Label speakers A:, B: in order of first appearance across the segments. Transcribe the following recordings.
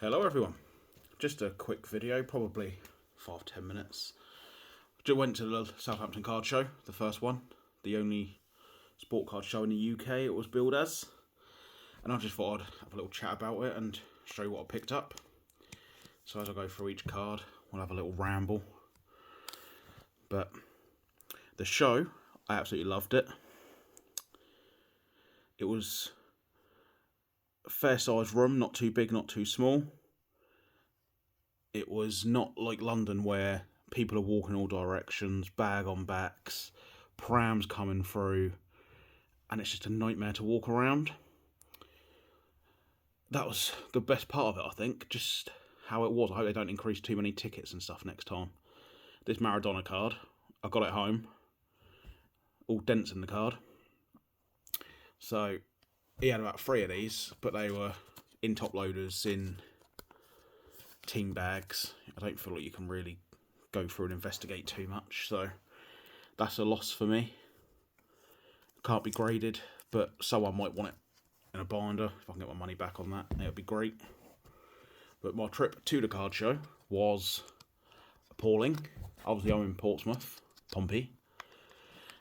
A: Hello everyone, just a quick video, probably 5-10 minutes. Just went to the Southampton Card Show, the first one, the only sport card show in the UK it was billed as, and I just thought I'd have a little chat about it and show you what I picked up. So as I go through each card, we'll have a little ramble. But the show, I absolutely loved it. It was a fair sized room, not too big, not too small. It was not like London where people are walking all directions, bag on backs, prams coming through, and it's just a nightmare to walk around. That was the best part of it, I think, just how it was. I hope they don't increase too many tickets and stuff next time. This Maradona card, I got it home, all dents in the card. So he had about 3 of these, but they were in top loaders, in team bags. I don't feel like you can really go through and investigate too much, so that's a loss for me. Can't be graded, but someone might want it in a binder. If I can get my money back on that, it would be great. But my trip to the card show was appalling. Obviously I'm in Portsmouth, Pompey,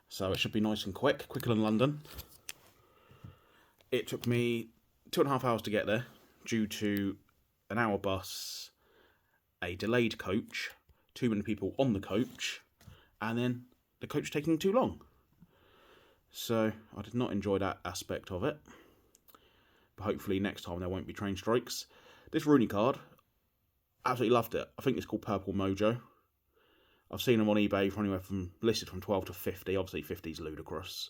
A: so it should be nice and quicker than London. It took me 2.5 hours to get there due to an hour bus, a delayed coach, too many people on the coach, and then the coach taking too long. So I did not enjoy that aspect of it. But hopefully next time there won't be train strikes. This Rooney card, absolutely loved it. I think it's called Purple Mojo. I've seen them on eBay for anywhere from listed from 12 to 50. Obviously 50 is ludicrous.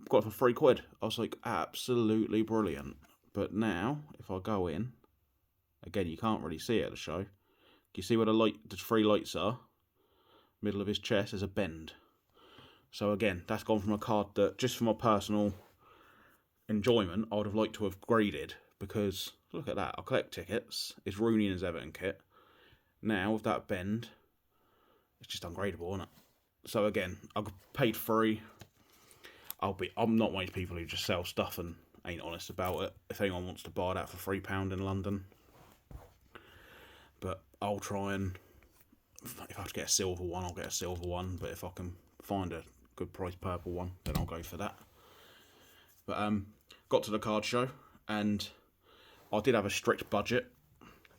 A: Got it for £3. I was like, absolutely brilliant. But now, if I go in, again, you can't really see it at the show. You see where the 3 lights are? Middle of his chest, there's a bend. So again, that's gone from a card that, just for my personal enjoyment, I would have liked to have graded, because look at that. I collect tickets. It's Rooney in his Everton kit. Now, with that bend, it's just ungradable, isn't it? So again, I paid £3. I'm not one of these people who just sell stuff and ain't honest about it. If anyone wants to buy that for £3 in London, but I'll try and, if I have to get a silver one, I'll get a silver one. But if I can find a good price purple one, then I'll go for that. But got to the card show, and I did have a strict budget.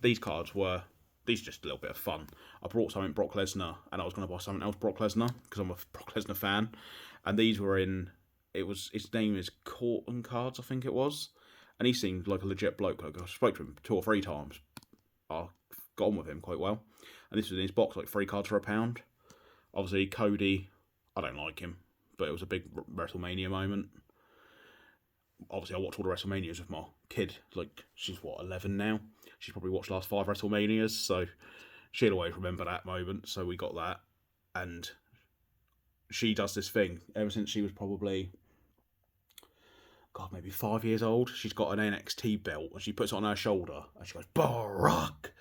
A: These cards just a little bit of fun. I brought something Brock Lesnar, and I was going to buy something else Brock Lesnar, because I'm a Brock Lesnar fan. And these were in, his name is Cant Cards, I think it was. And he seemed like a legit bloke. Like, I spoke to him 2 or 3 times. I got on with him quite well. And this was in his box, like 3 cards for £1. Obviously, Cody, I don't like him, but it was a big WrestleMania moment. Obviously, I watched all the WrestleManias with my kid. Like, she's 11 now. She's probably watched the last 5 WrestleManias, so she'll always remember that moment. So we got that. And she does this thing ever since she was probably, maybe 5 years old. She's got an NXT belt, and she puts it on her shoulder, and she goes, Brock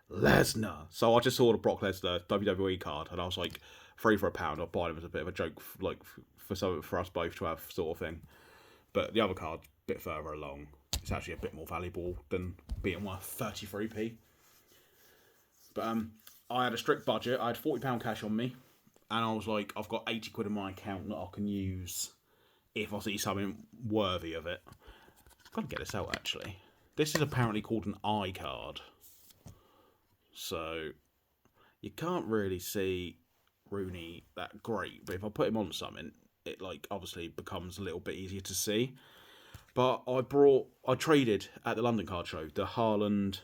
A: Lesnar. So I just saw the Brock Lesnar WWE card, and I was like, 3 for £1. I'll buy them as a bit of a joke, like for us both to have, sort of thing. But the other card's a bit further along. It's actually a bit more valuable than being worth 33p. But I had a strict budget. I had £40 cash on me, and I was like, I've got £80 in my account that I can use if I see something worthy of it. I've got to get this out, actually. This is apparently called an eye card. So you can't really see Rooney that great, but if I put him on something, it obviously becomes a little bit easier to see. But I traded at the London Card Show the Haaland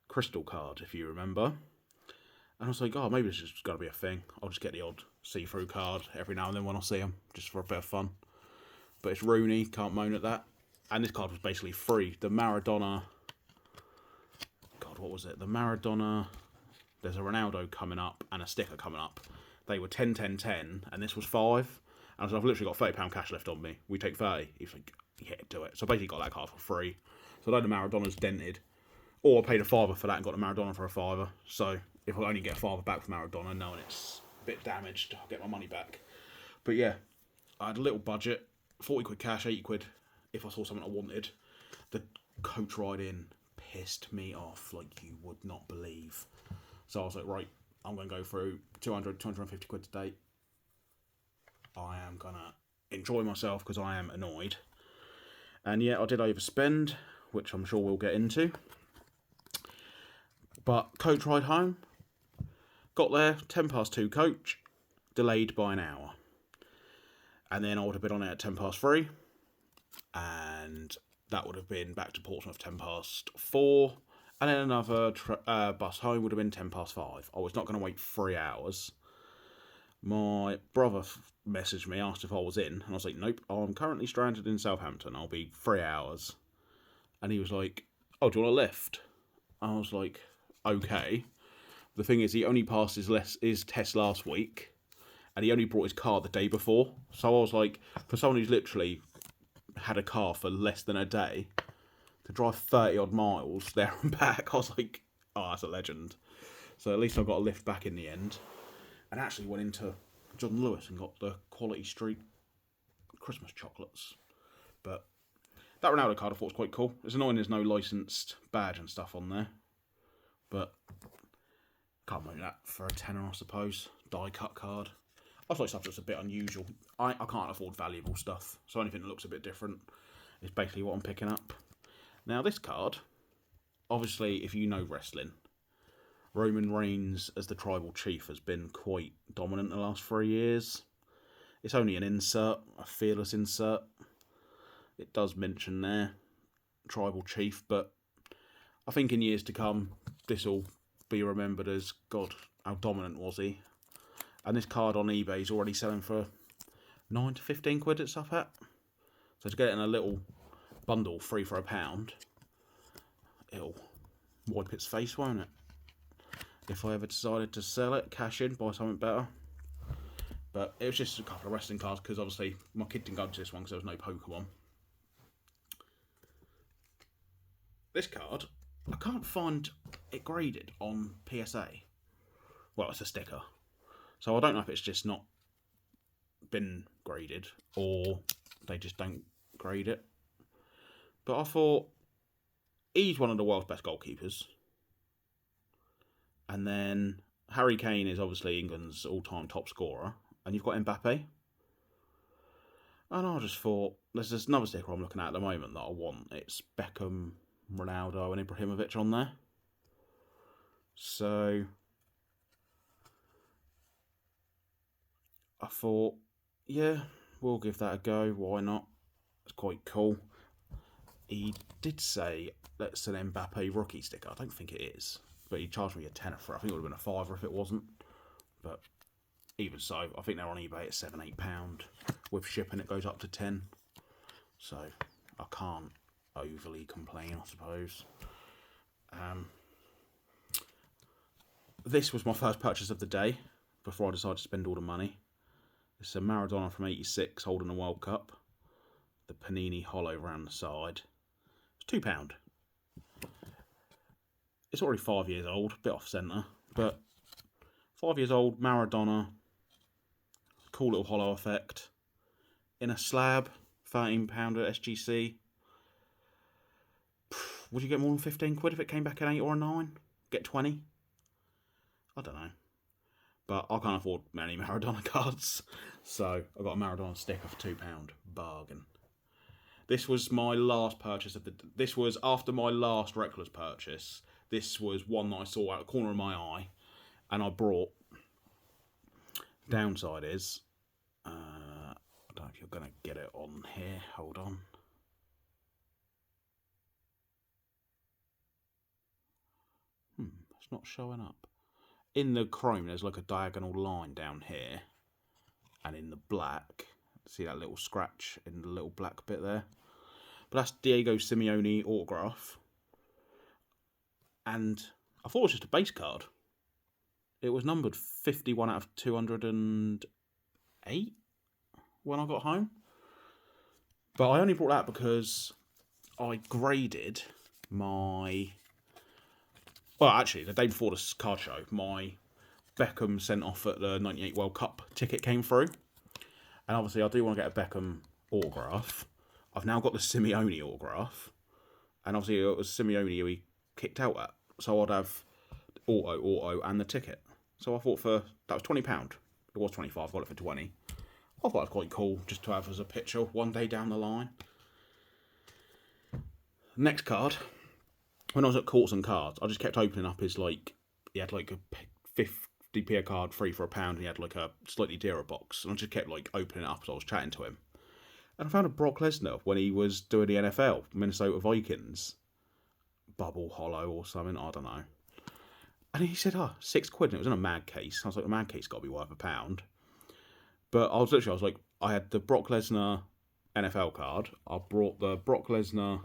A: Crystal card, if you remember. And I was like, maybe this is going to be a thing. I'll just get the odd see-through card every now and then when I see him, just for a bit of fun. But it's Rooney, can't moan at that. And this card was basically free. The Maradona, what was it? The Maradona, there's a Ronaldo coming up and a sticker coming up. They were 10, 10, 10, and this was 5. And so I've literally got £30 cash left on me. We take 30. He's like, yeah, do it. So I basically got that card for free. So I know the Maradona's dented. Or I paid £5 for that and got the Maradona for £5. So if I only get £5 back from Maradona, knowing it's a bit damaged, I'll get my money back. But yeah, I had a little budget. £40 cash, £80 if I saw something I wanted. The coach ride in pissed me off like you would not believe. So I was like, right, I'm going to go through 250 quid today. I am going to enjoy myself because I am annoyed. And yeah, I did overspend, which I'm sure we'll get into. But coach ride home, got there, 2:10 coach, delayed by an hour. And then I would have been on it at 3:10, and that would have been back to Portsmouth 4:10. And then another bus home would have been 5:10. I was not going to wait 3 hours. My brother messaged me, asked if I was in, and I was like, nope, I'm currently stranded in Southampton. I'll be 3 hours. And he was like, oh, do you want a lift? I was like, okay. The thing is, he only passed his test last week, and he only brought his car the day before. So I was like, for someone who's literally had a car for less than a day, to drive 30 odd miles there and back, I was like, oh, that's a legend. So at least I got a lift back in the end, and actually went into John Lewis and got the Quality Street Christmas chocolates. But that Ronaldo card I thought was quite cool. It's annoying there's no licensed badge and stuff on there, but can't make that for a tenner, I suppose. Die cut card. I like stuff that's a bit unusual. I can't afford valuable stuff, so anything that looks a bit different is basically what I'm picking up. Now this card, obviously if you know wrestling, Roman Reigns as the tribal chief has been quite dominant the last 3 years. It's only an insert, a fearless insert. It does mention there, tribal chief, but I think in years to come, this will be remembered as, God, how dominant was he? And this card on eBay is already selling for 9 to 15 quid it's up at. So to get it in a little bundle, 3 for £1, it'll wipe its face, won't it? If I ever decided to sell it, cash in, buy something better. But it was just a couple of wrestling cards, because obviously my kid didn't go to this one because there was no Pokemon. This card, I can't find it graded on PSA. Well, it's a sticker. So I don't know if it's just not been graded, or they just don't grade it. But I thought, he's one of the world's best goalkeepers. And then Harry Kane is obviously England's all-time top scorer. And you've got Mbappe. And I just thought, there's another sticker I'm looking at the moment that I want. It's Beckham, Ronaldo and Ibrahimovic on there. So I thought, yeah, we'll give that a go. Why not? It's quite cool. He did say, let's an Mbappe rookie sticker. I don't think it is. But he charged me a tenner for it. I think it would have been a fiver if it wasn't. But even so, I think they're on eBay at £7-8. With shipping, it goes up to 10. So I can't overly complain, I suppose. This was my first purchase of the day before I decided to spend all the money. It's a Maradona from '86 holding the World Cup. The Panini hollow around the side. It's £2. It's already 5 years old, a bit off centre, but 5 years old, Maradona, cool little hollow effect. In a slab, £13 at SGC. Would you get more than 15 quid if it came back an 8 or a 9? Get 20? I don't know. But I can't afford many Maradona cards, so I got a Maradona sticker for £2. Bargain. This was my last purchase of the... This was after my last Reckless purchase. This was one that I saw out of the corner of my eye, and I brought. Downside is, I don't know if you're going to get it on here. Hold on. It's not showing up. In the chrome, there's like a diagonal line down here, and in the black, see that little scratch in the little black bit there? But that's Diego Simeone autograph. And I thought it was just a base card. It was numbered 51 out of 208 when I got home. But I only brought that because I graded my... Well, actually, the day before the card show, my Beckham sent off at the 98 World Cup ticket came through. And obviously, I do want to get a Beckham autograph. I've now got the Simeone autograph. And obviously, it was Simeone who he kicked out at. So I'd have auto, and the ticket. So I thought that was £20. It was 25. I got it for 20. I thought it was quite cool just to have as a picture one day down the line. Next card, when I was at Courts and Cards, I just kept opening up his, like, he had like a 50p a card free for £1, and he had like a slightly dearer box, and I just kept like opening it up as I was chatting to him. And I found a Brock Lesnar when he was doing the NFL, Minnesota Vikings, bubble hollow or something, I don't know. And he said, £6, and it was in a mag case. I was like, a mag case got to be worth £1. But I was like, I had the Brock Lesnar NFL card, I brought the Brock Lesnar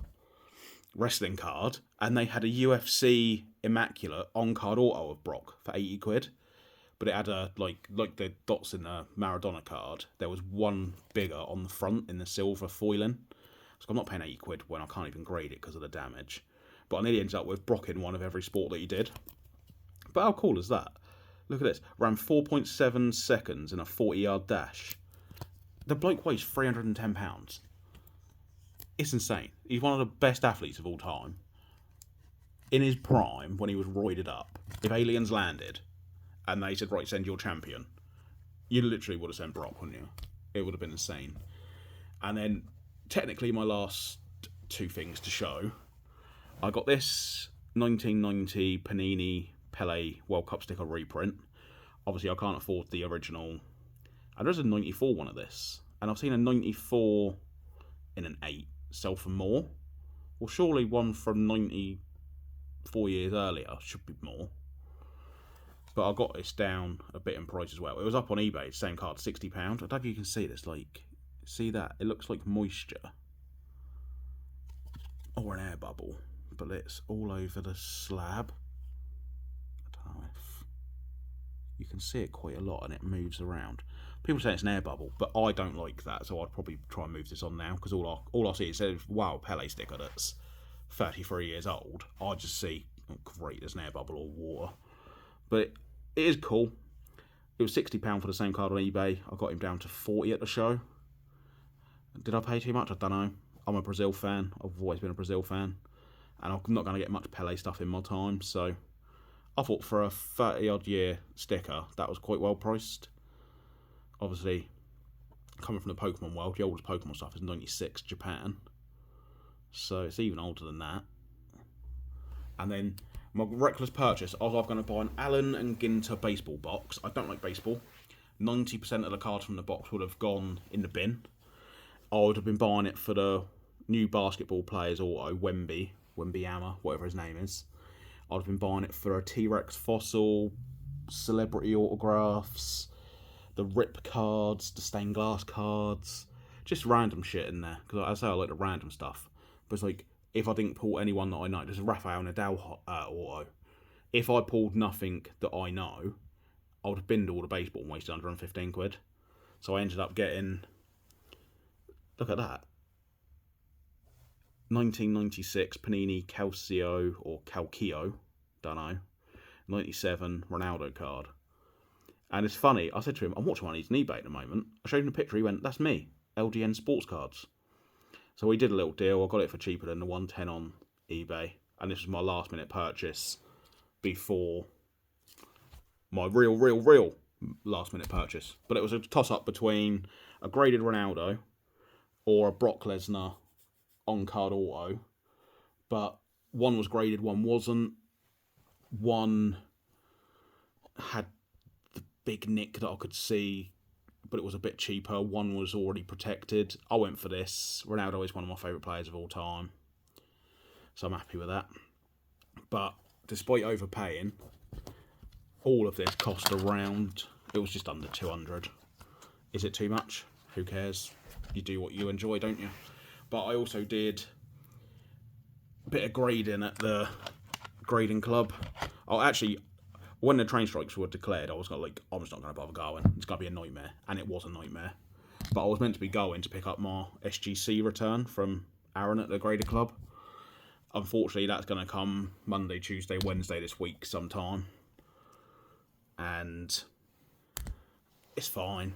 A: wrestling card, and they had a UFC Immaculate on-card auto of Brock for £80. But it had a, like the dots in the Maradona card, there was one bigger on the front in the silver foiling. So I'm not paying £80 when I can't even grade it because of the damage. But I nearly ended up with Brock in one of every sport that he did. But how cool is that? Look at this. Ran 4.7 seconds in a 40-yard dash. The bloke weighs £310. It's insane. He's one of the best athletes of all time. In his prime, when he was roided up, if aliens landed and they said, right, send your champion, you literally would have sent Brock, wouldn't you? It would have been insane. And then, technically, my last two things to show, I got this 1990 Panini Pele World Cup sticker reprint. Obviously, I can't afford the original. And there's a 94 one of this. And I've seen a 94 in an 8 sell for more. Well, surely one from 94 years earlier should be more. But I got this down a bit in price as well. It was up on eBay, same card, £60. I don't know if you can see this, like, see that? It looks like moisture. Or an air bubble. But it's all over the slab. I don't know if you can see it quite a lot, and it moves around. People say it's an air bubble, but I don't like that, so I'd probably try and move this on now, because all I see is a wow, Pele sticker that's 33 years old. I just see, oh, great, there's an air bubble or water. But it is cool. It was £60 for the same card on eBay. I got him down to 40 at the show. Did I pay too much? I don't know. I'm a Brazil fan. I've always been a Brazil fan. And I'm not going to get much Pele stuff in my time, so I thought for a 30-odd year sticker, that was quite well priced. Obviously, coming from the Pokemon world, the oldest Pokemon stuff is 96 Japan. So it's even older than that. And then my reckless purchase, I was either going to buy an Allen and Ginter baseball box. I don't like baseball. 90% of the cards from the box would have gone in the bin. I would have been buying it for the new basketball players auto, Wembyama, whatever his name is. I'd have been buying it for a T-Rex fossil, celebrity autographs, the rip cards, the stained glass cards, just random shit in there. Because I say I like the random stuff. But it's like, if I didn't pull anyone that I know, there's a Rafael Nadal auto. If I pulled nothing that I know, I would have binned all the baseball and wasted £115. So I ended up getting, look at that, 1996 Panini Calcio or Calcio, don't know, 97 Ronaldo card. And it's funny, I said to him, I'm watching one of these on eBay at the moment. I showed him a picture, he went, that's me, LGN Sports Cards. So we did a little deal, I got it for cheaper than the 110 on eBay. And this was my last minute purchase before my real last minute purchase. But it was a toss up between a graded Ronaldo or a Brock Lesnar on-card auto, but one was graded, one wasn't. One had the big nick that I could see, but it was a bit cheaper. One was already protected. I went for this. Ronaldo is one of my favourite players of all time, so I'm happy with that. But despite overpaying, all of this cost around, it was just under 200. Is it too much? Who cares? You do what you enjoy, don't you? But I also did a bit of grading at the grading club. Oh, actually, when the train strikes were declared, I was like, I'm just not going to bother going. It's going to be a nightmare. And it was a nightmare. But I was meant to be going to pick up my SGC return from Aaron at the grader club. Unfortunately, that's going to come Monday, Tuesday, Wednesday this week sometime. And it's fine.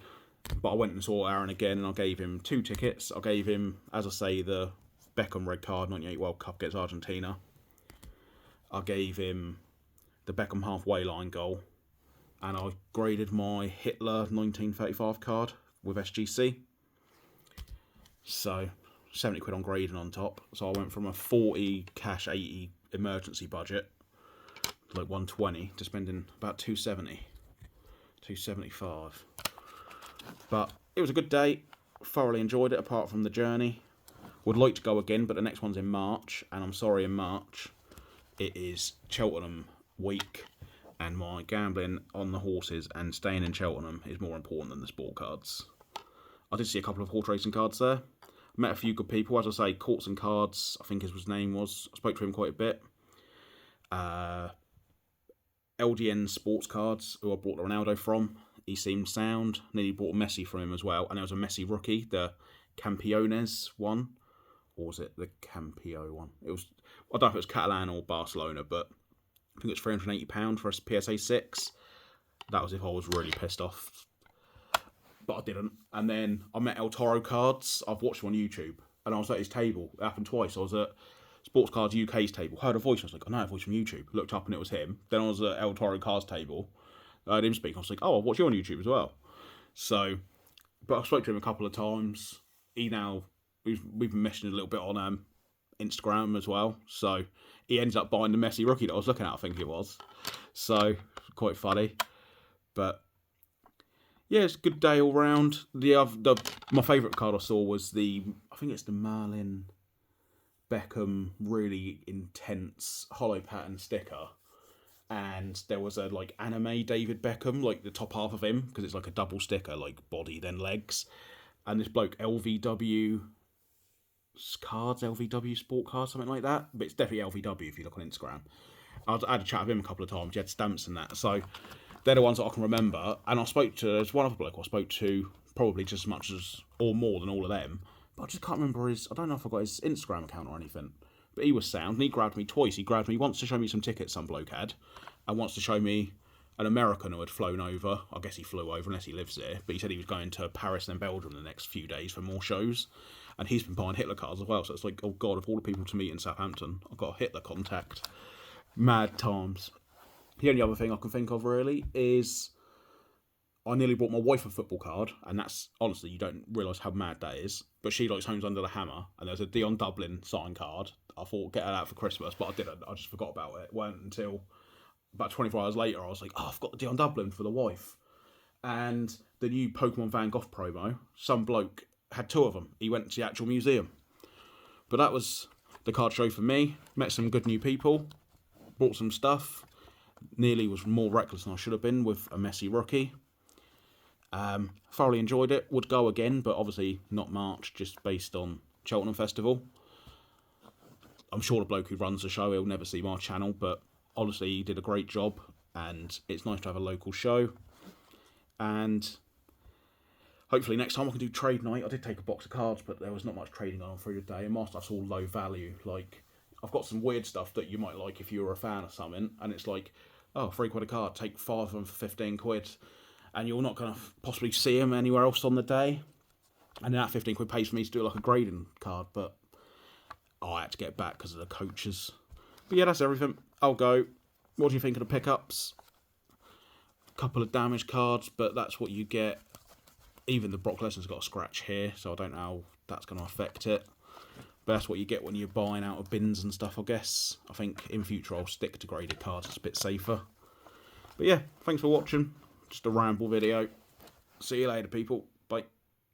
A: But I went and saw Aaron again, and I gave him 2 tickets. I gave him, as I say, the Beckham red card, 98 World Cup against Argentina. I gave him the Beckham halfway line goal, and I graded my Hitler 1935 card with SGC. So 70 quid on grading on top. So I went from a 40 cash 80 emergency budget, like 120, to spending about 270, 275. But it was a good day. Thoroughly enjoyed it, apart from the journey. Would like to go again, but the next one's in March, and I'm sorry, in March it is Cheltenham week, and my gambling on the horses and staying in Cheltenham is more important than the sport cards. I did see a couple of horse racing cards there. Met a few good people, as I say. Courts and Cards, I think his name was. I spoke to him quite a bit. LDN Sports Cards, who I bought the Ronaldo from. He seemed sound. Nearly bought a Messi from him as well. And there was a Messi rookie, the Campiones one. Or was it the Campio one? It was, I don't know if it was Catalan or Barcelona, but I think it was £380 for a PSA 6. That was if I was really pissed off. But I didn't. And then I met El Toro Cards. I've watched him on YouTube. And I was at his table. It happened twice. I was at Sports Cards UK's table. Heard a voice. I was like, I know a voice from YouTube. Looked up and it was him. Then I was at El Toro Cards table. I heard him speak. I was like, oh, I've watched you on YouTube as well. So, but I spoke to him a couple of times. We've been messaging a little bit on Instagram as well. So he ends up buying the Messi rookie that I was looking at, I think it was. So quite funny. But yeah, it's a good day all round. My favourite card I saw was I think it's the Marlin Beckham really intense hollow pattern sticker. And there was a like anime David Beckham, like the top half of him, because it's like a double sticker, like body then legs. And this bloke LVW cards, LVW sport cards, something like that. But it's definitely LVW if you look on Instagram. I had a chat with him a couple of times. He had stamps and that. So they're the ones that I can remember. And there's one other bloke I spoke to probably just as much as, or more than all of them. But I just can't remember I don't know if I got his Instagram account or anything. But he was sound, and he grabbed me twice. He grabbed me once to show me some tickets some bloke had, and once to show me an American who had flown over. I guess he flew over unless he lives there. But he said he was going to Paris and Belgium the next few days for more shows. And he's been buying Hitler cards as well. So it's like, oh God, of all the people to meet in Southampton, I've got a Hitler contact. Mad times. The only other thing I can think of really is I nearly bought my wife a football card, and that's, honestly, you don't realise how mad that is. But she likes Homes Under the Hammer, and there's a Dion Dublin signed card. I thought, get her out for Christmas, but I didn't. I just forgot about it. It weren't until about 24 hours later, I was like, oh, I've got the Dion Dublin for the wife. And the new Pokemon Van Gogh promo, some bloke had 2 of them. He went to the actual museum. But that was the card show for me. Met some good new people. Bought some stuff. Nearly was more reckless than I should have been with a Messi rookie. Thoroughly enjoyed it. Would go again, but obviously not March, just based on Cheltenham Festival. I'm sure the bloke who runs the show, he'll never see my channel, but honestly, he did a great job, and it's nice to have a local show. And hopefully next time I can do trade night. I did take a box of cards, but there was not much trading on through the day, and my stuff's all low value. Like, I've got some weird stuff that you might like if you were a fan of something, and it's like, oh, £3 a card, take 5 of them for 15 quid. And you're not going to possibly see them anywhere else on the day. And then that 15 quid pays for me to do like a grading card, but I had to get back because of the coaches. But yeah, that's everything. I'll go. What do you think of the pickups? A couple of damaged cards, but that's what you get. Even the Brock Lesnar's got a scratch here, so I don't know how that's going to affect it. But that's what you get when you're buying out of bins and stuff, I guess. I think in future I'll stick to graded cards. It's a bit safer. But yeah, thanks for watching. Just a ramble video. See you later, people. Bye.